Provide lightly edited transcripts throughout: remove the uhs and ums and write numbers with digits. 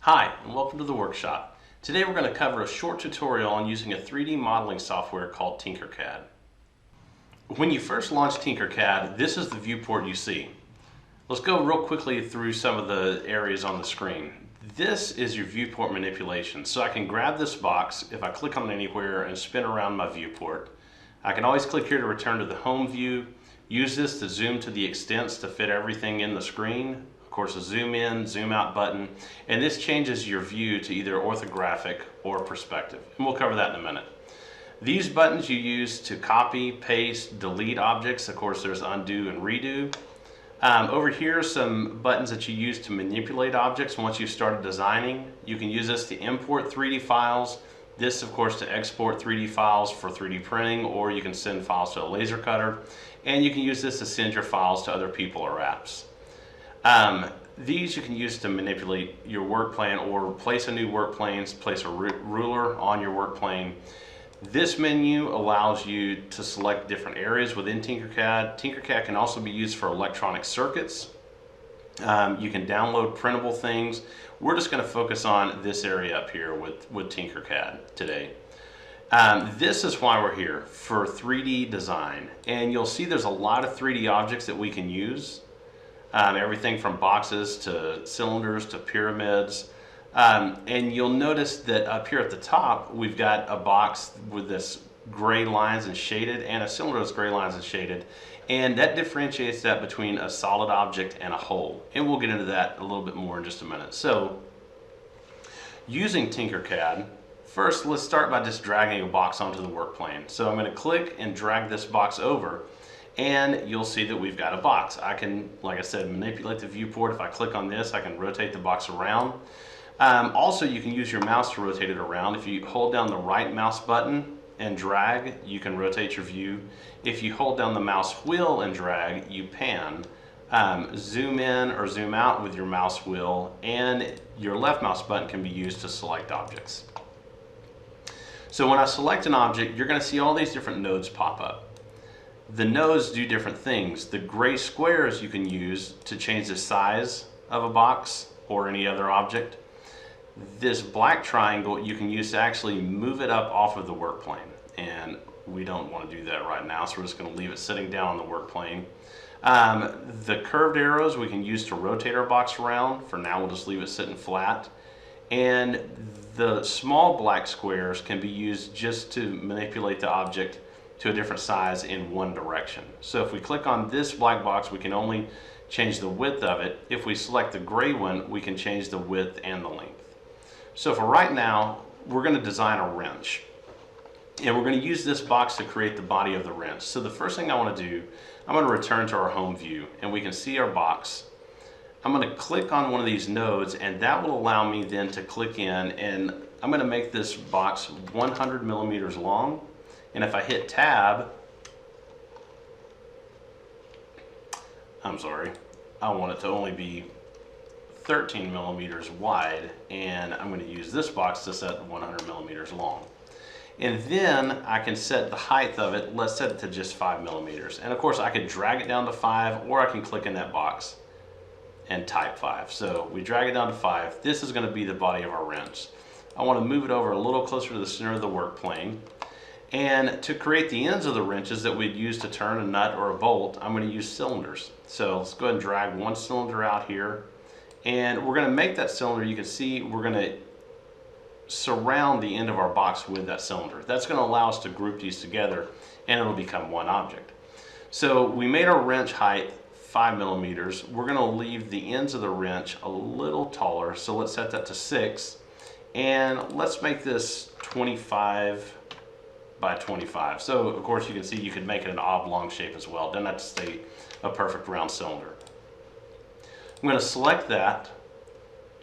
Hi, and welcome to the workshop. Today we're going to cover a short tutorial on using a 3D modeling software called TINKERCAD. When you first launch TINKERCAD, this is the viewport you see. Let's go real quickly through some of the areas on the screen. This is your viewport manipulation. So I can grab this box if I click on it anywhere and spin around my viewport. I can always click here to return to the home view, use this to zoom to the extents to fit everything in the screen. Of course, a zoom in, zoom out button, and this changes your view to either orthographic or perspective, and we'll cover that in a minute. These buttons you use to copy, paste, delete objects. Of course, there's undo and redo. Over here, some buttons that you use to manipulate objects once you've started designing. You can use this to import 3D files. This, of course, to export 3D files for 3D printing, or you can send files to a laser cutter. And you can use this to send your files to other people or apps. These you can use to manipulate your work plane or place a new work plane, place a ruler on your work plane. This menu allows you to select different areas within TINKERCAD. TINKERCAD can also be used for electronic circuits. You can download printable things. We're just going to focus on this area up here with TINKERCAD today. This is why we're here, for 3D design. And you'll see there's a lot of 3D objects that we can use. Everything from boxes to cylinders to pyramids. And you'll notice that up here at the top, we've got a box with this gray lines and shaded, and a cylinder with gray lines and shaded. And that differentiates that between a solid object and a hole. And we'll get into that a little bit more in just a minute. So, using TINKERCAD, first let's start by just dragging a box onto the work plane. So I'm going to click and drag this box over, and you'll see that we've got a box. I can, like I said, manipulate the viewport. If I click on this, I can rotate the box around. Also, you can use your mouse to rotate it around. If you hold down the right mouse button and drag, you can rotate your view. If you hold down the mouse wheel and drag, you pan. Zoom in or zoom out with your mouse wheel, and your left mouse button can be used to select objects. So when I select an object, you're going to see all these different nodes pop up. The nodes do different things. The gray squares you can use to change the size of a box or any other object. This black triangle you can use to actually move it up off of the work plane. And we don't want to do that right now, so we're just going to leave it sitting down on the work plane. The curved arrows we can use to rotate our box around. For now, we'll just leave it sitting flat. And the small black squares can be used just to manipulate the object to a different size in one direction. So if we click on this black box, we can only change the width of it. If we select the gray one, we can change the width and the length. So for right now, we're going to design a wrench. And we're going to use this box to create the body of the wrench. So the first thing I want to do, I'm going to return to our home view, and we can see our box. I'm going to click on one of these nodes, and that will allow me then to click in, and I'm going to make this box 100 millimeters long. And if I hit tab, I want it to only be 13 millimeters wide, and I'm going to use this box to set 100 millimeters long. And then I can set the height of it, let's set it to just 5 millimeters. And of course I could drag it down to 5, or I can click in that box and type 5. So we drag it down to 5. This is going to be the body of our wrench. I want to move it over a little closer to the center of the work plane. And to create the ends of the wrenches that we'd use to turn a nut or a bolt, I'm going to use cylinders. So let's go ahead and drag one cylinder out here. And we're going to make that cylinder, you can see we're going to surround the end of our box with that cylinder. That's going to allow us to group these together, and it'll become one object. So we made our wrench height 5 millimeters. We're going to leave the ends of the wrench a little taller. So let's set that to 6. And let's make this 25 by 25. So of course you can see you could make it an oblong shape as well. Doesn't have to stay a perfect round cylinder. I'm going to select that,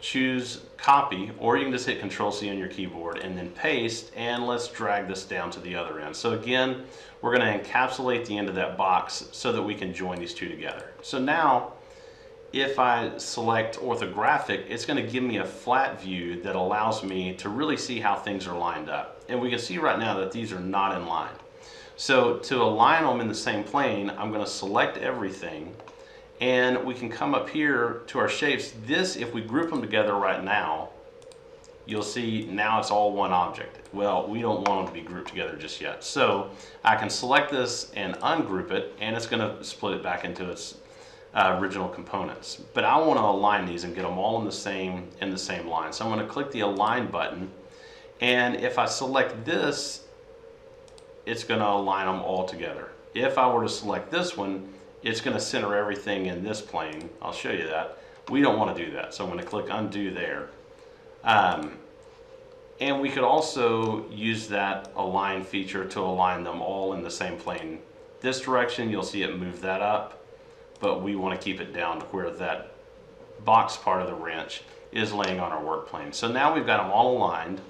choose copy, or you can just hit Control-C on your keyboard and then paste, and let's drag this down to the other end. So again, we're going to encapsulate the end of that box so that we can join these two together. So now, if I select orthographic, it's going to give me a flat view that allows me to really see how things are lined up. And we can see right now that these are not in line. So to align them in the same plane, I'm going to select everything, and we can come up here to our shapes. This, if we group them together right now, you'll see now it's all one object. Well, we don't want them to be grouped together just yet. So I can select this and ungroup it, and it's going to split it back into its original components. But I want to align these and get them all in the same line. So I'm going to click the Align button, and if I select this, it's going to align them all together. If I were to select this one, it's going to center everything in this plane. I'll show you that. We don't want to do that, so I'm going to click Undo there. And we could also use that Align feature to align them all in the same plane. This direction, you'll see it move that up, but we want to keep it down to where that box part of the wrench is laying on our work plane. So now we've got them all aligned.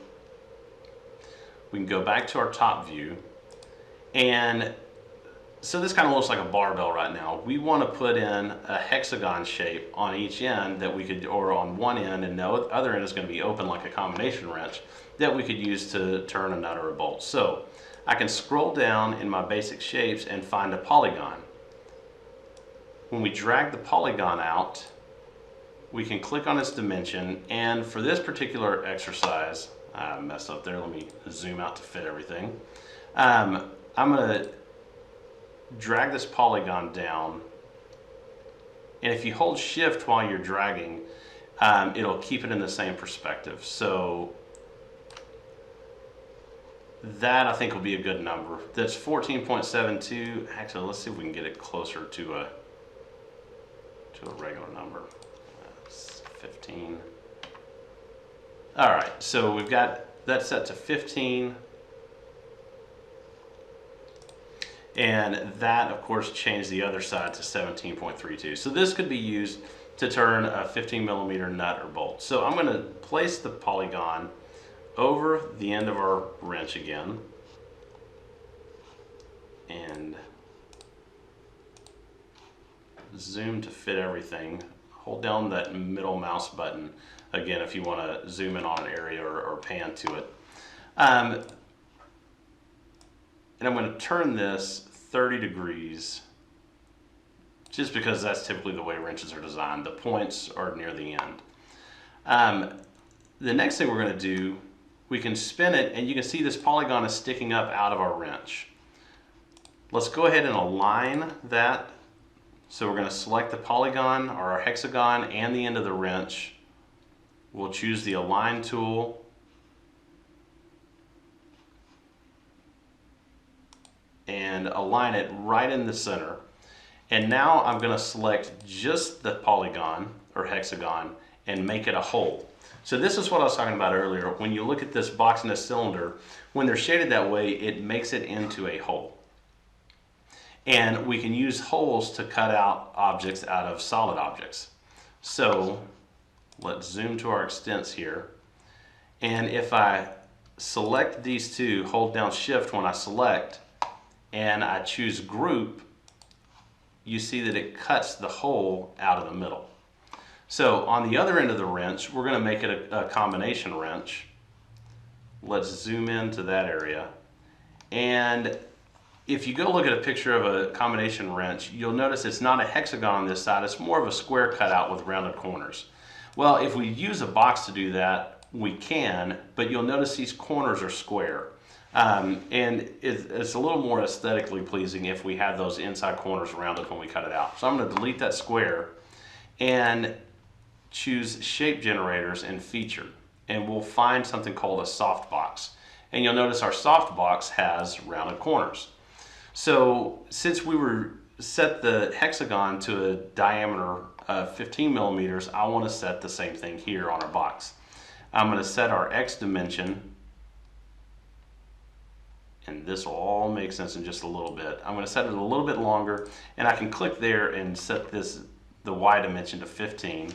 We can go back to our top view, and so this kind of looks like a barbell right now. We want to put in a hexagon shape on each end that we could, or on one end, and the other end is going to be open like a combination wrench that we could use to turn a nut or a bolt. So I can scroll down in my basic shapes and find a polygon. When we drag the polygon out, we can click on its dimension, and for this particular exercise, I messed up there, let me zoom out to fit everything. I'm going to drag this polygon down, and if you hold shift while you're dragging, it'll keep it in the same perspective. So that I think will be a good number. That's 14.72. Actually, let's see if we can get it closer to a regular number. 15. All right, so we've got that set to 15. And that, of course, changed the other side to 17.32. So this could be used to turn a 15mm nut or bolt. So I'm going to place the polygon over the end of our wrench again. And zoom to fit everything. Hold down that middle mouse button, again, if you want to zoom in on an area or pan to it. And I'm going to turn this 30 degrees, just because that's typically the way wrenches are designed. The points are near the end. The next thing we're going to do, we can spin it, and you can see this polygon is sticking up out of our wrench. Let's go ahead and align that. So we're going to select the polygon or our hexagon and the end of the wrench. We'll choose the Align tool. And align it right in the center. And now I'm going to select just the polygon or hexagon and make it a hole. So this is what I was talking about earlier. When you look at this box and this cylinder, when they're shaded that way, it makes it into a hole. And we can use holes to cut out objects out of solid objects. So let's zoom to our extents here. And if I select these two, hold down shift when I select, and I choose group, you see that it cuts the hole out of the middle. So on the other end of the wrench, we're going to make it a combination wrench. Let's zoom into that area. And if you go look at a picture of a combination wrench, you'll notice it's not a hexagon on this side, it's more of a square cutout with rounded corners. Well, if we use a box to do that, we can, but you'll notice these corners are square. And it's a little more aesthetically pleasing if we have those inside corners rounded when we cut it out. So I'm going to delete that square and choose Shape Generators and Feature, and we'll find something called a soft box. And you'll notice our soft box has rounded corners. So since we were set the hexagon to a diameter of 15mm, I want to set the same thing here on our box. I'm going to set our X dimension, and this will all make sense in just a little bit. I'm going to set it a little bit longer, and I can click there and set the Y dimension to 15,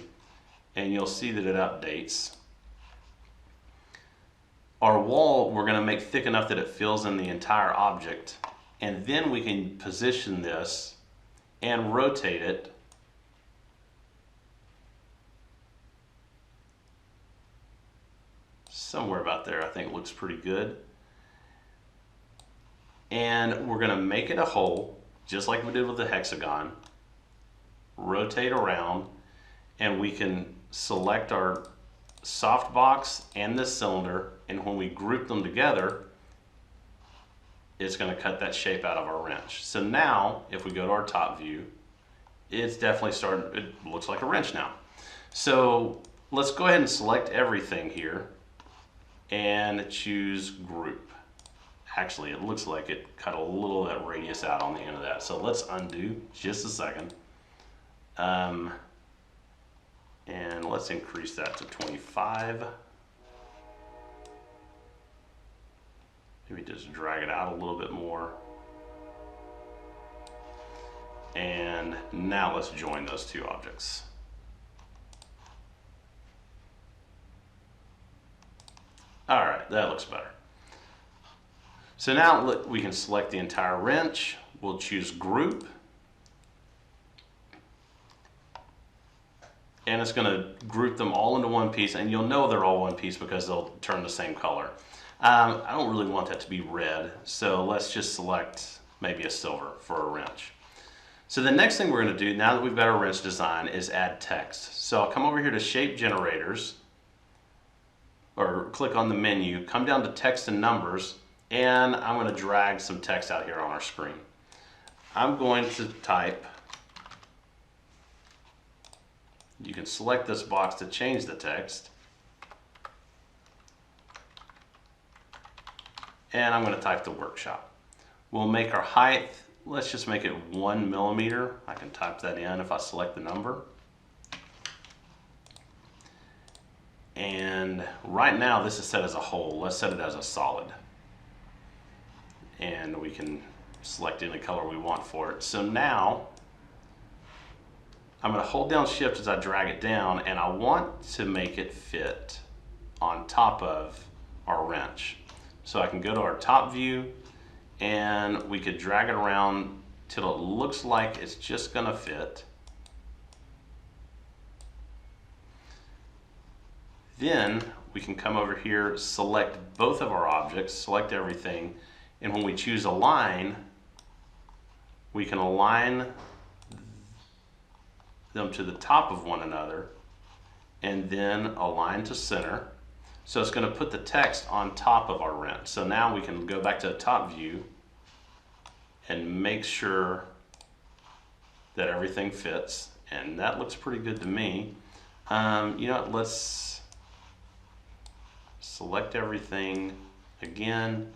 and you'll see that it updates. Our wall we're going to make thick enough that it fills in the entire object, and then we can position this and rotate it somewhere about there. I think it looks pretty good. And we're going to make it a hole, just like we did with the hexagon. Rotate around, and we can select our softbox and this cylinder, and when we group them together, it's going to cut that shape out of our wrench. So now, if we go to our top view, it's definitely starting, it looks like a wrench now. So let's go ahead and select everything here and choose group. Actually, it looks like it cut a little of that radius out on the end of that. So let's undo just a second. And let's increase that to 25. Maybe just drag it out a little bit more. And now let's join those two objects. All right, that looks better. So now we can select the entire wrench. We'll choose group. And it's going to group them all into one piece, and you'll know they're all one piece because they'll turn the same color. I don't really want that to be red, so let's just select maybe a silver for a wrench. So the next thing we're going to do, now that we've got our wrench design, is add text. So I'll come over here to Shape Generators, or click on the menu, come down to Text and Numbers, and I'm going to drag some text out here on our screen. I'm going to type. You can select this box to change the text. And I'm going to type the workshop. We'll make our height, let's just make it 1 millimeter. I can type that in if I select the number. And right now this is set as a whole. Let's set it as a solid. And we can select any color we want for it. So now I'm going to hold down Shift as I drag it down, and I want to make it fit on top of our wrench. So I can go to our top view, and we could drag it around till it looks like it's just going to fit. Then we can come over here, select both of our objects, select everything, and when we choose Align, we can align them to the top of one another and then align to center. So it's going to put the text on top of our wrench. So now we can go back to the top view and make sure that everything fits, and that looks pretty good to me. You know, let's select everything again,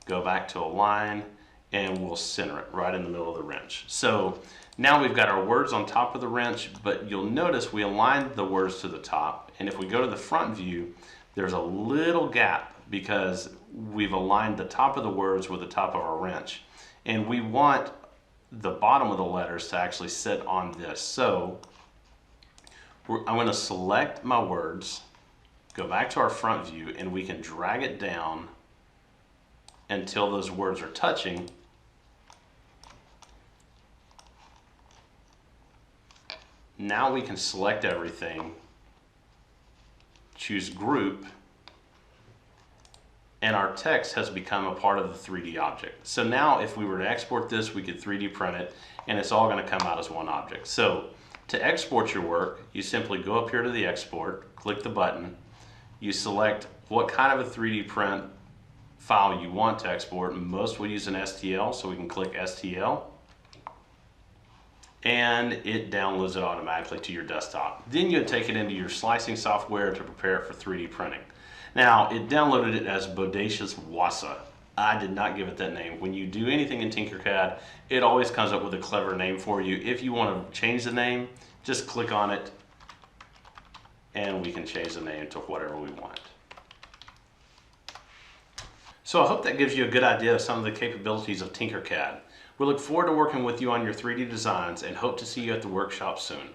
go back to Align, and we'll center it right in the middle of the wrench. So now we've got our words on top of the wrench, but you'll notice we aligned the words to the top, and if we go to the front view, there's a little gap because we've aligned the top of the words with the top of our wrench, and we want the bottom of the letters to actually sit on this. So I'm going to select my words, go back to our front view, and we can drag it down until those words are touching. Now we can select everything, choose group, and our text has become a part of the 3D object. So now if we were to export this, we could 3D print it, and it's all going to come out as one object. So to export your work, you simply go up here to the export, click the button, you select what kind of a 3D print file you want to export. Most will use an STL, so we can click STL, and it downloads it automatically to your desktop. Then you take it into your slicing software to prepare it for 3D printing. Now, it downloaded it as Bodacious Wassa. I did not give it that name. When you do anything in TinkerCAD, it always comes up with a clever name for you. If you want to change the name, just click on it, and we can change the name to whatever we want. So I hope that gives you a good idea of some of the capabilities of TinkerCAD. We look forward to working with you on your 3D designs and hope to see you at the workshop soon.